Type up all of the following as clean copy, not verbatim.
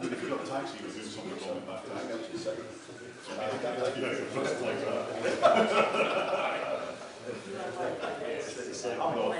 If you've got a taxi, you'll do something wrong in that taxi. You know, you're dressed like that. I'm not.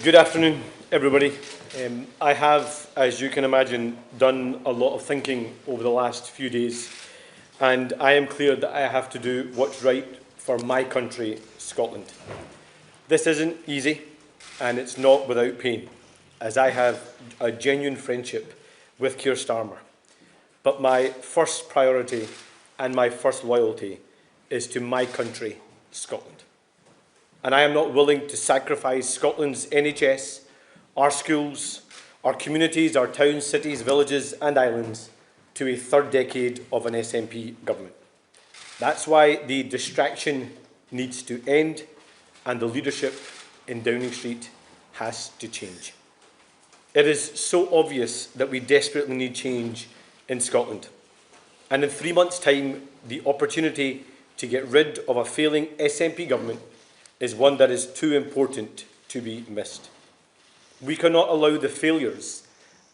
Good afternoon, everybody. I have, as you can imagine, done a lot of thinking over the last few days, and I am clear that I have to do what's right for my country, Scotland. This isn't easy, and it's not without pain, as I have a genuine friendship with Keir Starmer. But my first priority and my first loyalty is to my country, Scotland. And I am not willing to sacrifice Scotland's NHS, our schools, our communities, our towns, cities, villages and islands to a third decade of an SNP government. That's why the distraction needs to end and the leadership in Downing Street has to change. It is so obvious that we desperately need change in Scotland. And in 3 months' time, the opportunity to get rid of a failing SNP government is one that is too important to be missed. We cannot allow the failures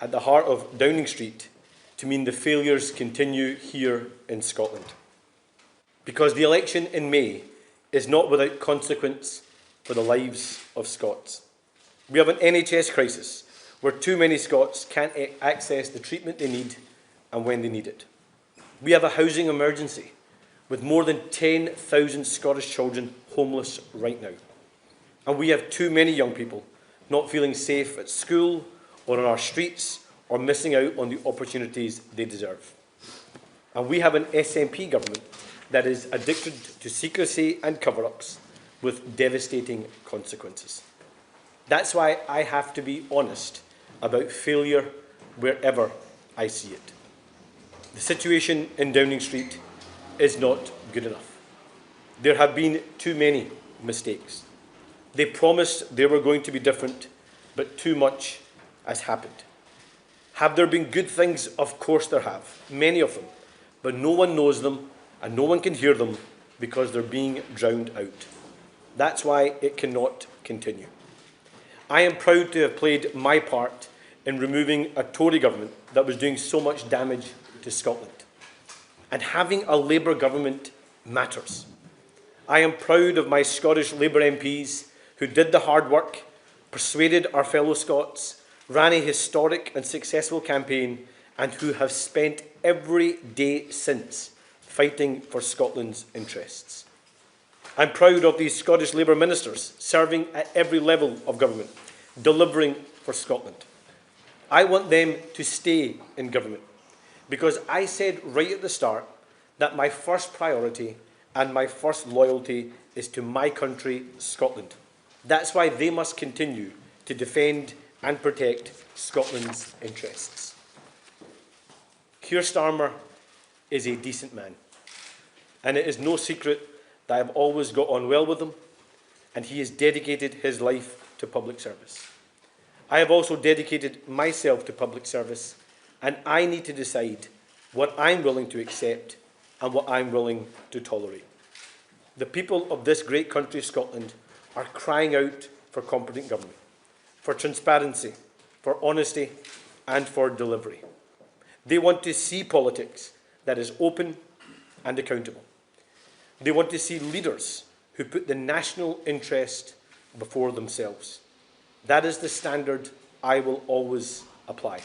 at the heart of Downing Street to mean the failures continue here in Scotland. Because the election in May is not without consequence for the lives of Scots. We have an NHS crisis where too many Scots can't access the treatment they need and when they need it. We have a housing emergency with more than 10,000 Scottish children homeless right now. And we have too many young people not feeling safe at school or on our streets or missing out on the opportunities they deserve. And we have an SNP government that is addicted to secrecy and cover-ups with devastating consequences. That's why I have to be honest about failure wherever I see it. The situation in Downing Street is not good enough. There have been too many mistakes. They promised they were going to be different, but too much has happened. Have there been good things? Of course there have, many of them, but no one knows them and no one can hear them because they're being drowned out. That's why it cannot continue. I am proud to have played my part in removing a Tory government that was doing so much damage to Scotland. And having a Labour government matters. I am proud of my Scottish Labour MPs who did the hard work, persuaded our fellow Scots, ran a historic and successful campaign, and who have spent every day since fighting for Scotland's interests. I'm proud of these Scottish Labour ministers serving at every level of government, delivering for Scotland. I want them to stay in government because I said right at the start that my first priority and my first loyalty is to my country, Scotland. That's why they must continue to defend and protect Scotland's interests. Keir Starmer is a decent man, and it is no secret that I have always got on well with him, and he has dedicated his life to public service. I have also dedicated myself to public service, and I need to decide what I'm willing to accept and what I'm willing to tolerate. The people of this great country, Scotland, are crying out for competent government, for transparency, for honesty, and for delivery. They want to see politics that is open and accountable. They want to see leaders who put the national interest before themselves. That is the standard I will always apply.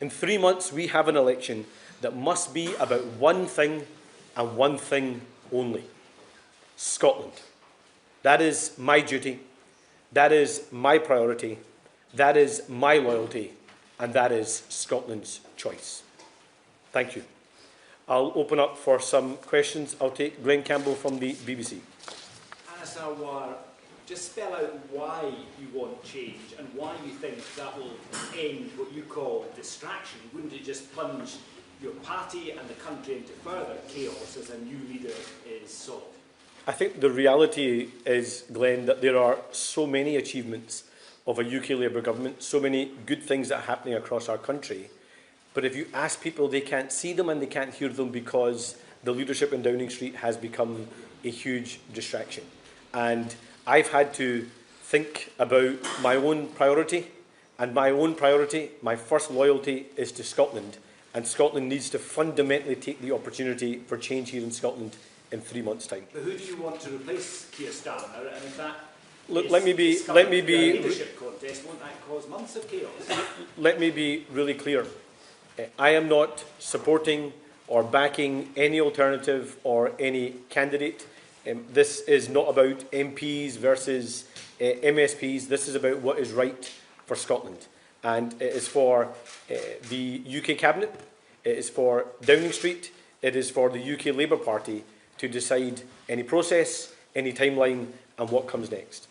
In 3 months, we have an election that must be about one thing and one thing only: Scotland. That is my duty, that is my priority, that is my loyalty, and that is Scotland's choice. Thank you. I'll open up for some questions. I'll take Glenn Campbell from the BBC. Anas Sarwar, just spell out why you want change and why you think that will end what you call distraction. Wouldn't it just plunge your party and the country into further chaos as a new leader is sought? I think the reality is, Glenn, that there are so many achievements of a UK Labour government, so many good things that are happening across our country. But if you ask people, they can't see them and they can't hear them because the leadership in Downing Street has become a huge distraction. And I've had to think about my own priority, and my own priority, my first loyalty, is to Scotland. And Scotland needs to fundamentally take the opportunity for change here in Scotland in 3 months' time. But who do you want to replace Keir Starmer? And if that Look, let me be leadership contest, won't that cause months of chaos? Let me be really clear. I am not supporting or backing any alternative or any candidate. This is not about MPs versus MSPs. This is about what is right for Scotland. And it is for the UK Cabinet, it is for Downing Street, it is for the UK Labour Party to decide any process, any timeline, and what comes next.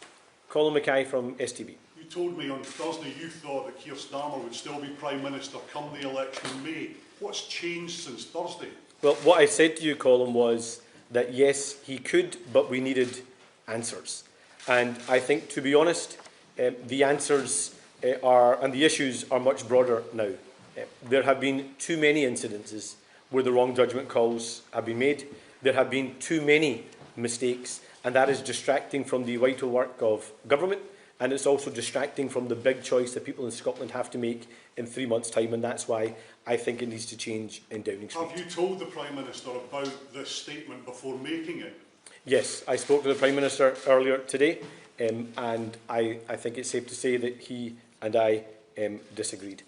Colin Mackay from STB. You told me on Thursday you thought that Keir Starmer would still be Prime Minister come the election in May. What's changed since Thursday? Well, what I said to you, Colin, was that yes, he could, but we needed answers. And I think, to be honest, the answers and the issues are much broader now. There have been too many incidences where the wrong judgment calls have been made. There have been too many mistakes, and that is distracting from the vital work of government, and it's also distracting from the big choice that people in Scotland have to make in 3 months' time, and that's why I think it needs to change in Downing Street. Have you told the Prime Minister about this statement before making it? Yes, I spoke to the Prime Minister earlier today, and I think it's safe to say that he and I disagreed.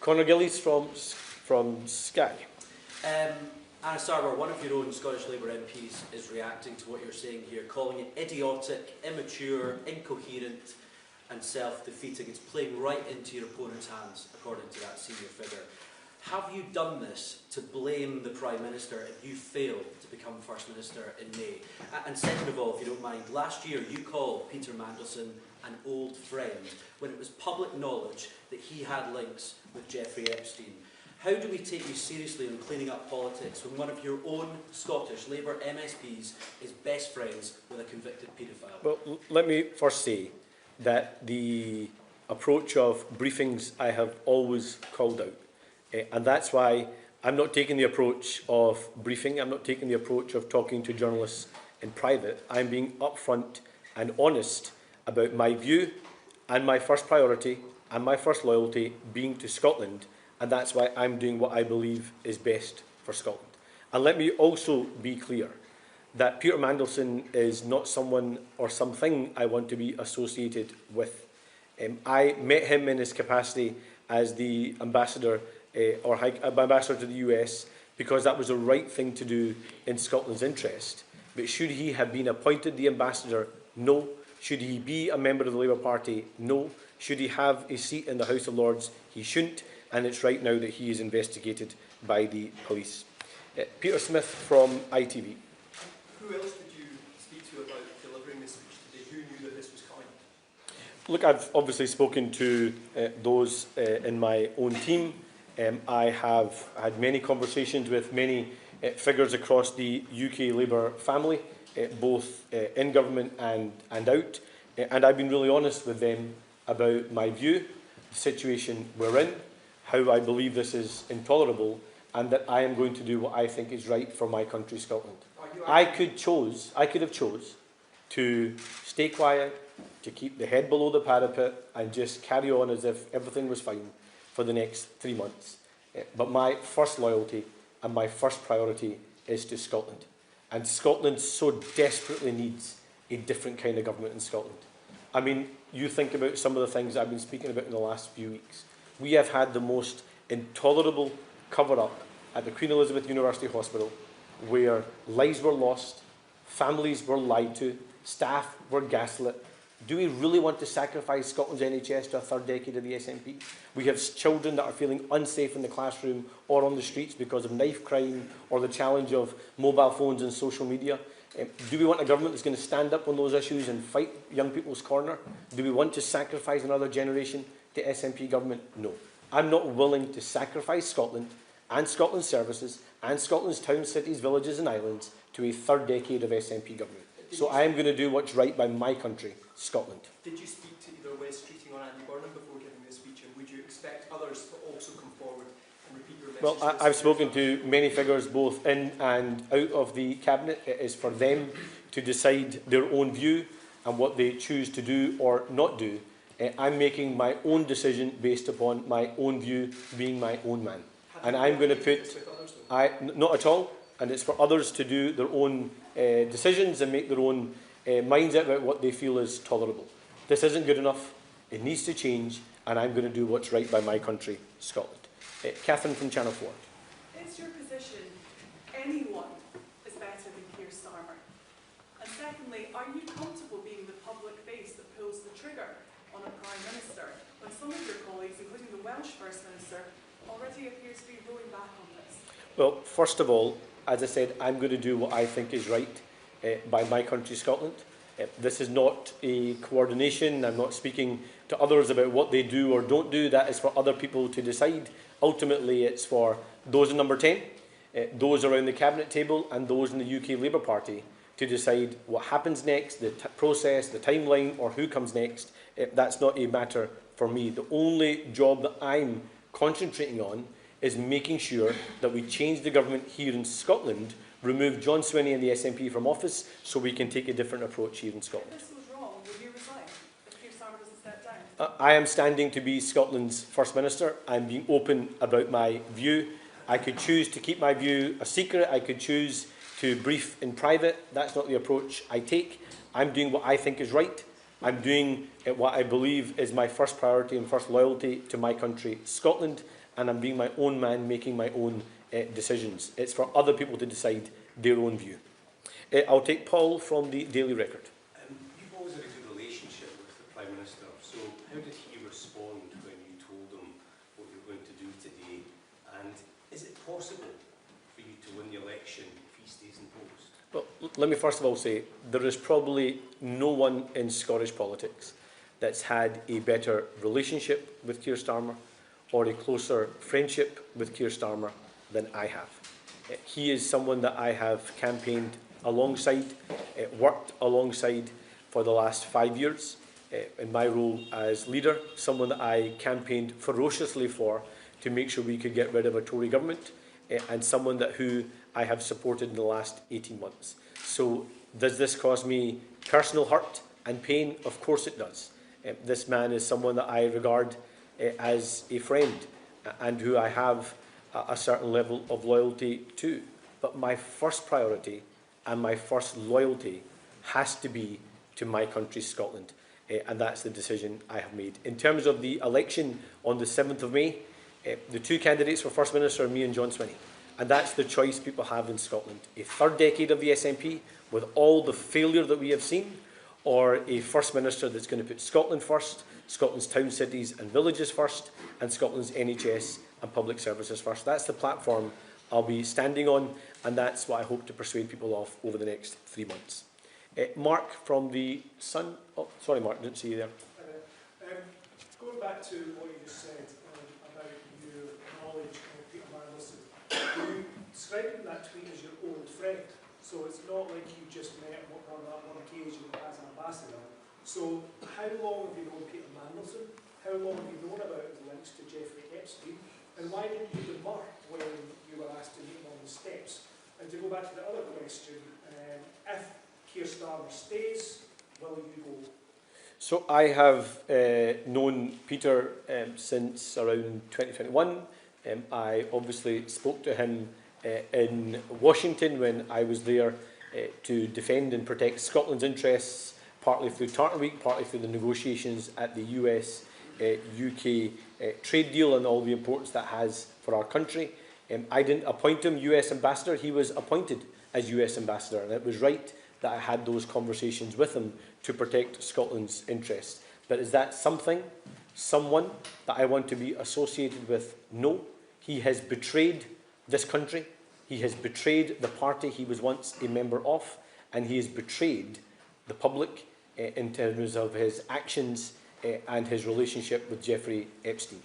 Conor Gillies from Sky. Anas Sarwar, one of your own Scottish Labour MPs is reacting to what you're saying here, calling it idiotic, immature, incoherent and self-defeating. It's playing right into your opponent's hands, according to that senior figure. Have you done this to blame the Prime Minister if you failed to become First Minister in May? And second of all, if you don't mind, last year you called Peter Mandelson an old friend when it was public knowledge that he had links with Jeffrey Epstein. How do we take you seriously in cleaning up politics when one of your own Scottish Labour MSPs is best friends with a convicted paedophile? Well, let me first say that the approach of briefings I have always called out. And that's why I'm not taking the approach of briefing, I'm not taking the approach of talking to journalists in private. I'm being upfront and honest about my view and my first priority and my first loyalty being to Scotland, and that's why I'm doing what I believe is best for Scotland. And let me also be clear that Peter Mandelson is not someone or something I want to be associated with I met him in his capacity as the ambassador ambassador to the US because that was the right thing to do in Scotland's interest. But should he have been appointed the ambassador? No. Should he be a member of the Labour Party? No. Should he have a seat in the House of Lords? He shouldn't, and it's right now that he is investigated by the police. Peter Smith from ITV. Who else did you speak to about delivering this speech today? Who knew that this was coming? Look, I've obviously spoken to those in my own team. I have had many conversations with many figures across the UK Labour family, both in government and out. And I've been really honest with them about my view, the situation we're in, how I believe this is intolerable, and that I am going to do what I think is right for my country, Scotland. I could have chose to stay quiet, to keep the head below the parapet and just carry on as if everything was fine for the next 3 months. But my first loyalty and my first priority is to Scotland. And Scotland so desperately needs a different kind of government in Scotland. I mean, you think about some of the things I've been speaking about in the last few weeks. We have had the most intolerable cover-up at the Queen Elizabeth University Hospital, where lives were lost, families were lied to, staff were gaslit. Do we really want to sacrifice Scotland's NHS to a third decade of the SNP? We have children that are feeling unsafe in the classroom or on the streets because of knife crime or the challenge of mobile phones and social media. Do we want a government that's going to stand up on those issues and fight young people's corner? Do we want to sacrifice another generation to SNP government? No. I'm not willing to sacrifice Scotland and Scotland's services and Scotland's towns, cities, villages and islands to a third decade of SNP government. So I am going to do what's right by my country, Scotland. Did you speak to either West Streeting or Andy Burnham before giving this speech, and would you expect others to also come forward and repeat your message? Well, I've spoken to many figures both in and out of the Cabinet. It is for them to decide their own view and what they choose to do or not do. I'm making my own decision based upon my own view, being my own man. And I'm going to put... Not at all. And it's for others to do their own decisions and make their own minds up about what they feel is tolerable. This isn't good enough. It needs to change, and I'm going to do what's right by my country, Scotland. Catherine from Channel 4. Is your position anyone is better than Keir Starmer? And secondly, are you comfortable being the public face that pulls the trigger on a Prime Minister when some of your colleagues, including the Welsh First Minister, already appears to be rolling back on this? Well, first of all, as I said, I'm going to do what I think is right by my country, Scotland. This is not a coordination. I'm not speaking to others about what they do or don't do. That is for other people to decide. Ultimately, it's for those in number 10, those around the Cabinet table and those in the UK Labour Party to decide what happens next, the process, the timeline, or who comes next. That's not a matter for me. The only job that I'm concentrating on is making sure that we change the government here in Scotland, remove John Swinney and the SNP from office so we can take a different approach here in Scotland. If this was wrong, would you resign if Keir Starmer doesn't step down? I am standing to be Scotland's First Minister. I'm being open about my view. I could choose to keep my view a secret. I could choose to brief in private. That's not the approach I take. I'm doing what I think is right. I'm doing what I believe is my first priority and first loyalty to my country, Scotland. And I'm being my own man, making my own decisions. It's for other people to decide their own view. I'll take Paul from the Daily Record. You've always had a good relationship with the Prime Minister, so how did he respond when you told him what you're going to do today? And is it possible for you to win the election if he stays in post? Well, let me first of all say, there is probably no one in Scottish politics that's had a better relationship with Keir Starmer or a closer friendship with Keir Starmer than I have. He is someone that I have campaigned alongside, worked alongside for the last 5 years in my role as leader, someone that I campaigned ferociously for to make sure we could get rid of a Tory government, and someone who I have supported in the last 18 months. So does this cause me personal hurt and pain? Of course it does. This man is someone that I regard as a friend and who I have a certain level of loyalty to. But my first priority and my first loyalty has to be to my country, Scotland. and that's the decision I have made. In terms of the election on the 7th of May, the two candidates for First Minister are me and John Swinney. And that's the choice people have in Scotland. A third decade of the SNP with all the failure that we have seen, or a First Minister that's going to put Scotland first, Scotland's towns, cities and villages first, and Scotland's NHS and public services first. That's the platform I'll be standing on, and that's what I hope to persuade people of over the next 3 months. Mark from the Sun. Oh, sorry, Mark, didn't see you there. Going back to what you just said about your knowledge of Peter Mandelson, you described that tweet as your old friend. So it's not like you just met him on that one occasion as an ambassador. So how long have you known Peter Mandelson? How long have you known about his links to Jeffrey Epstein? And why didn't you demur when you were asked to meet him on the steps? And to go back to the other question, if Keir Starmer stays, will you go? So I have known Peter since around 2021. I obviously spoke to him in Washington when I was there to defend and protect Scotland's interests, partly through Tartan Week, partly through the negotiations at the US-UK trade deal and all the importance that has for our country. I didn't appoint him US ambassador, he was appointed as US ambassador, and it was right that I had those conversations with him to protect Scotland's interests. But is that someone that I want to be associated with? No. He has betrayed this country, he has betrayed the party he was once a member of, and he has betrayed the public in terms of his actions and his relationship with Jeffrey Epstein.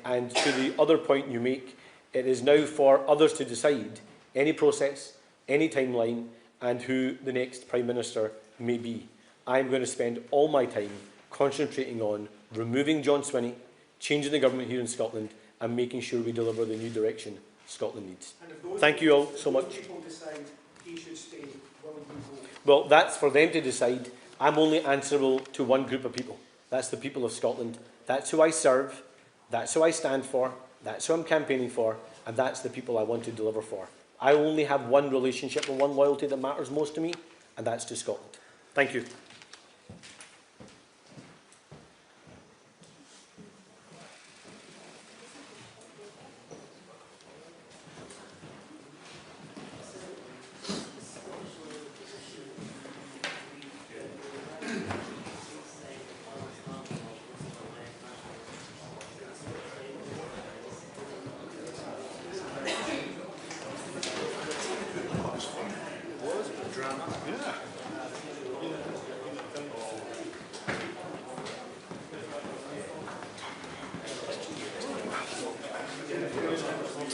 And to the other point you make, it is now for others to decide any process, any timeline, and who the next Prime Minister may be. I'm going to spend all my time concentrating on removing John Swinney, changing the government here in Scotland, and making sure we deliver the new direction Scotland needs. Thank you all so much. If people decide he should stay, will you go? Well, that's for them to decide. I'm only answerable to one group of people. That's the people of Scotland. That's who I serve. That's who I stand for. That's who I'm campaigning for. And that's the people I want to deliver for. I only have one relationship and one loyalty that matters most to me, and that's to Scotland. Thank you.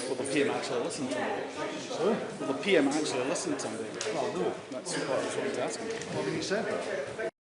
Will the PM actually listen to me? Sorry? Will the PM actually listen to me? Well, no. That's what I was wanting to ask him. What did he say?